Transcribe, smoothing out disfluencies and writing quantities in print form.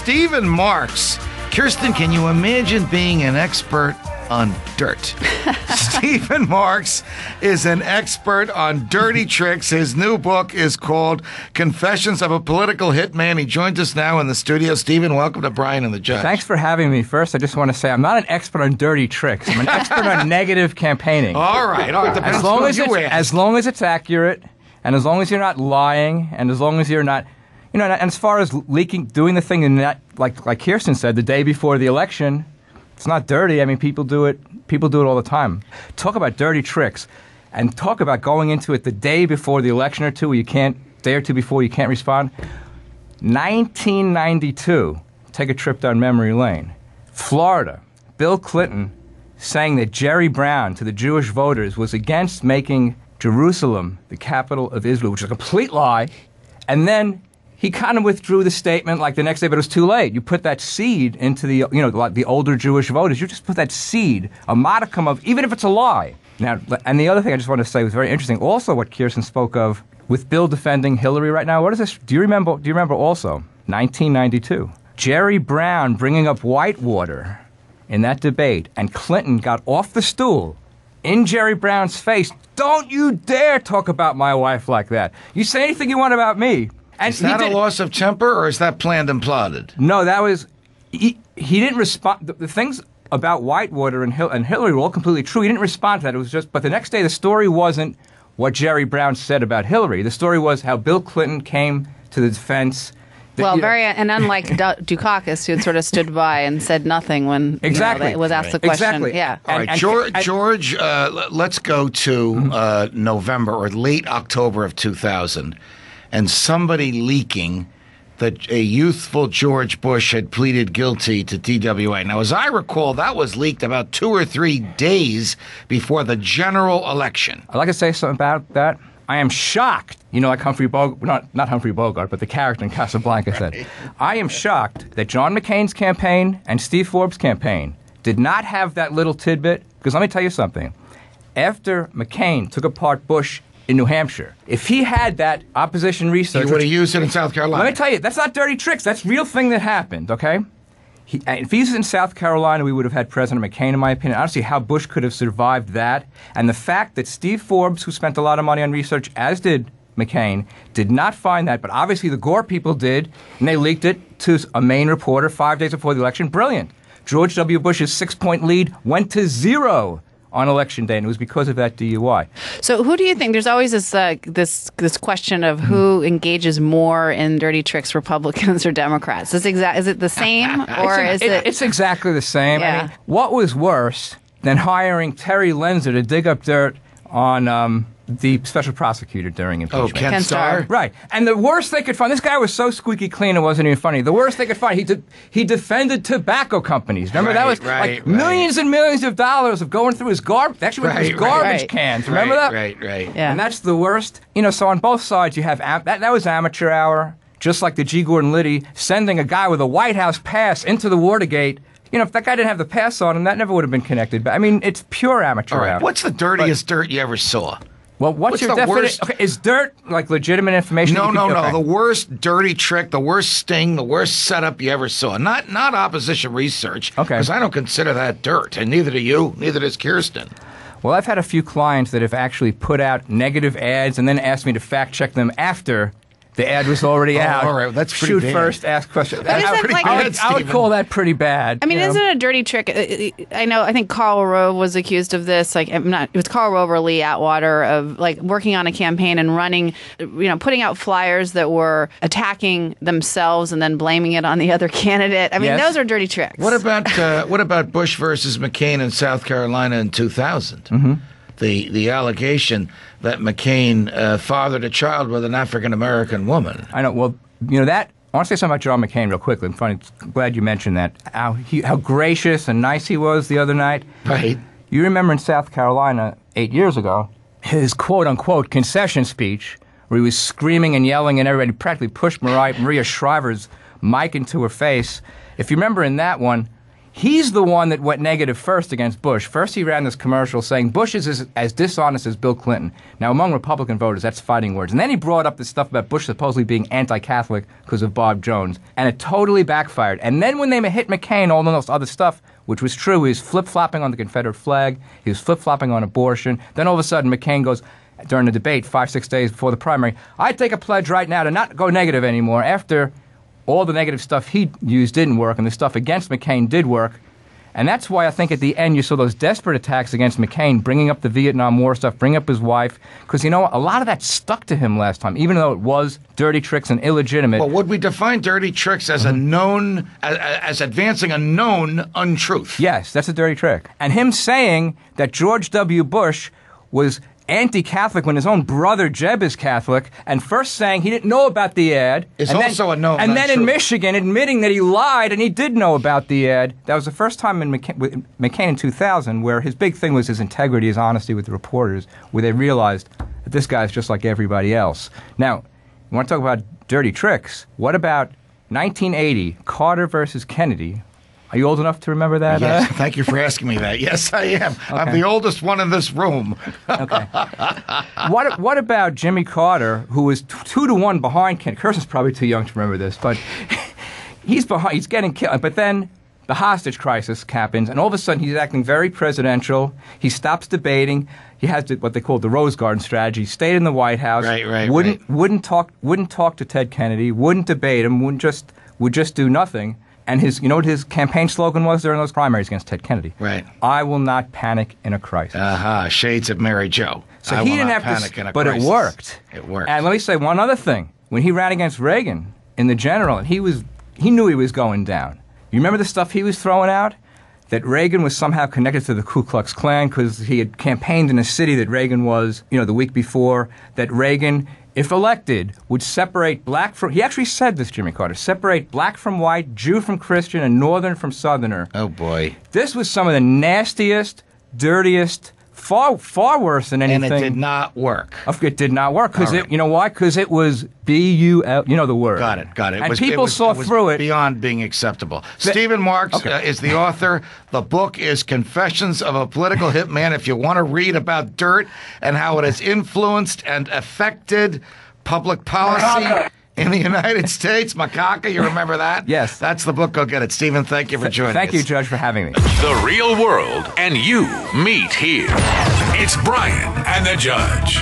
Stephen Marks. Kirsten, can you imagine being an expert on dirt? Stephen Marks is an expert on dirty tricks. His new book is called Confessions of a Political Hitman. He joins us now in the studio. Stephen, welcome to Brian and the Judge. Thanks for having me. First, I just want to say I'm not an expert on dirty tricks. I'm an expert on negative campaigning. All right. As long as it's accurate, and as long as you're not lying, and as long as you're not, and as far as leaking, doing the thing, and that, like Kirsten said, the day before the election, it's not dirty. I mean, people do it all the time. Talk about dirty tricks, and talk about going into it the day before the election or two, where day or two before you can't respond. 1992, take a trip down memory lane. Florida, Bill Clinton saying that Jerry Brown to the Jewish voters was against making Jerusalem the capital of Israel, which is a complete lie. And then he kind of withdrew the statement like the next day, but it was too late. You put that seed into the older Jewish voters. You just put that seed, a modicum of, even if it's a lie. Now, and the other thing I just want to say was very interesting. Also, what Kirsten spoke of with Bill defending Hillary right now. What is this? Do you remember also 1992? Jerry Brown bringing up Whitewater in that debate, and Clinton got off the stool in Jerry Brown's face. Don't you dare talk about my wife like that. You say anything you want about me. And is that a loss of temper, or is that planned and plotted? No, that was... He didn't respond... The things about Whitewater and Hillary were all completely true. He didn't respond to that. It was just... But the next day, the story wasn't what Jerry Brown said about Hillary. The story was how Bill Clinton came to the defense... And unlike Dukakis, who had sort of stood by and said nothing when was asked the question. Exactly. Yeah. All right, George, let's go to November or late October of 2000, and somebody leaking that a youthful George Bush had pleaded guilty to DWA. Now, as I recall, that was leaked about 2 or 3 days before the general election. I'd like to say something about that. I am shocked, like Humphrey Bogart, not Humphrey Bogart, but the character in Casablanca said. I am shocked that John McCain's campaign and Steve Forbes' campaign did not have that little tidbit, because let me tell you something. After McCain took apart Bush in New Hampshire, if he had that opposition research... He would have used it in South Carolina. Let me tell you, that's not dirty tricks. That's real thing that happened, okay? If he's in South Carolina, we would have had President McCain, in my opinion. I don't see how Bush could have survived that. And the fact that Steve Forbes, who spent a lot of money on research, as did McCain, did not find that, but obviously the Gore people did, and they leaked it to a Maine reporter 5 days before the election. Brilliant. George W. Bush's 6-point lead went to 0 on Election Day, and it was because of that DUI. So who do you think, there's always this question of who engages more in dirty tricks, Republicans or Democrats? Is it the same, or is it... It's exactly the same. Yeah. I mean, what was worse than hiring Terry Lenzer to dig up dirt on the special prosecutor during impeachment? Oh, Ken Starr? Right. And the worst they could find, this guy was so squeaky clean it wasn't even funny. The worst they could find, he defended tobacco companies. Remember, that was millions and millions of dollars of going through his garbage. Actually, went through his garbage cans. Remember that? Right. Yeah. And that's the worst. So on both sides, you have that was amateur hour, just like the G. Gordon Liddy sending a guy with a White House pass into the Watergate. If that guy didn't have the pass on him, that never would have been connected. But I mean, it's pure amateur hour. What's the dirtiest dirt you ever saw? Well, what's your definition? Okay, is dirt like legitimate information? No. The worst dirty trick, the worst sting, the worst setup you ever saw. Not opposition research. Okay. Because I don't consider that dirt, and neither do you. Neither does Kirsten. Well, I've had a few clients that have actually put out negative ads and then asked me to fact check them after the ad was already out. All right, that's pretty Shoot bad. First, ask questions. I would call that pretty bad. I mean, isn't it a dirty trick? I think Karl Rove was accused of this. It was Karl Rove or Lee Atwater of working on a campaign and running, putting out flyers that were attacking themselves and then blaming it on the other candidate. I mean, those are dirty tricks. What about Bush versus McCain in South Carolina in 2000? Mm-hmm. The allegation that McCain fathered a child with an African-American woman. I know. Well, that... I want to say something about John McCain real quickly. I'm glad you mentioned that. How gracious and nice he was the other night. Right. You remember in South Carolina 8 years ago, his quote-unquote concession speech, where he was screaming and yelling and everybody practically pushed Maria Shriver's mic into her face. If you remember in that one, He's the one that went negative first against Bush. First, he ran this commercial saying Bush is as dishonest as Bill Clinton. Now, among Republican voters, that's fighting words. And then he brought up this stuff about Bush supposedly being anti-Catholic because of Bob Jones, and it totally backfired. And then when they hit McCain, all this other stuff, which was true, he was flip-flopping on the Confederate flag, he was flip-flopping on abortion. Then all of a sudden, McCain goes, during the debate, 5-6 days before the primary, I take a pledge right now to not go negative anymore after all the negative stuff he used didn't work, and the stuff against McCain did work. And that's why I think at the end you saw those desperate attacks against McCain, bringing up the Vietnam War stuff, bringing up his wife, because, you know, a lot of that stuck to him last time, even though it was dirty tricks and illegitimate. Well, would we define dirty tricks as a known, as advancing a known untruth? Yes, that's a dirty trick. And him saying that George W. Bush was anti-Catholic when his own brother Jeb is Catholic, and first saying he didn't know about the ad. It's also a known And then untruth. in Michigan admitting that he lied and he did know about the ad. That was the first time in McCain in 2000 where his big thing was his integrity, his honesty with the reporters, where they realized that this guy's just like everybody else. Now, you want to talk about dirty tricks? What about 1980, Carter versus Kennedy? Are you old enough to remember that? Yes, thank you for asking me that. Yes, I am. Okay. I'm the oldest one in this room. Okay. What about Jimmy Carter, who was 2-1 behind Kennedy? Kirsten's probably too young to remember this, but he's behind. He's getting killed. But then the hostage crisis happens, and all of a sudden he's acting very presidential. He stops debating. He has what they call the Rose Garden strategy. He stayed in the White House. Right. Wouldn't talk to Ted Kennedy. Wouldn't debate him. Would just do nothing. And you know what his campaign slogan was during those primaries against Ted Kennedy? Right. I will not panic in a crisis. Shades of Mary Jo. So he didn't have panic in a but crisis. It worked. It worked. And let me say one other thing. When he ran against Reagan in the general, and he knew he was going down. You remember the stuff he was throwing out? That Reagan was somehow connected to the Ku Klux Klan because he had campaigned in a city that Reagan was, the week before. That Reagan, if elected, would separate black from... He actually said this, Jimmy Carter. Separate black from white, Jew from Christian, and Northern from Southerner. Oh, boy. This was some of the nastiest, dirtiest, far worse than anything. And it did not work. It did not work. Because right. You know why? Because it was B-U-L... You know the word. Got it. And people saw through it. Beyond being acceptable. Stephen Marks is the author. The book is Confessions of a Political Hitman. If you want to read about dirt and how it has influenced and affected public policy in the United States. Macaca, you remember that? Yes. That's the book. Go get it. Stephen, thank you for joining us. Thank you, Judge, for having me. The real world and you meet here. It's Brian and the Judge.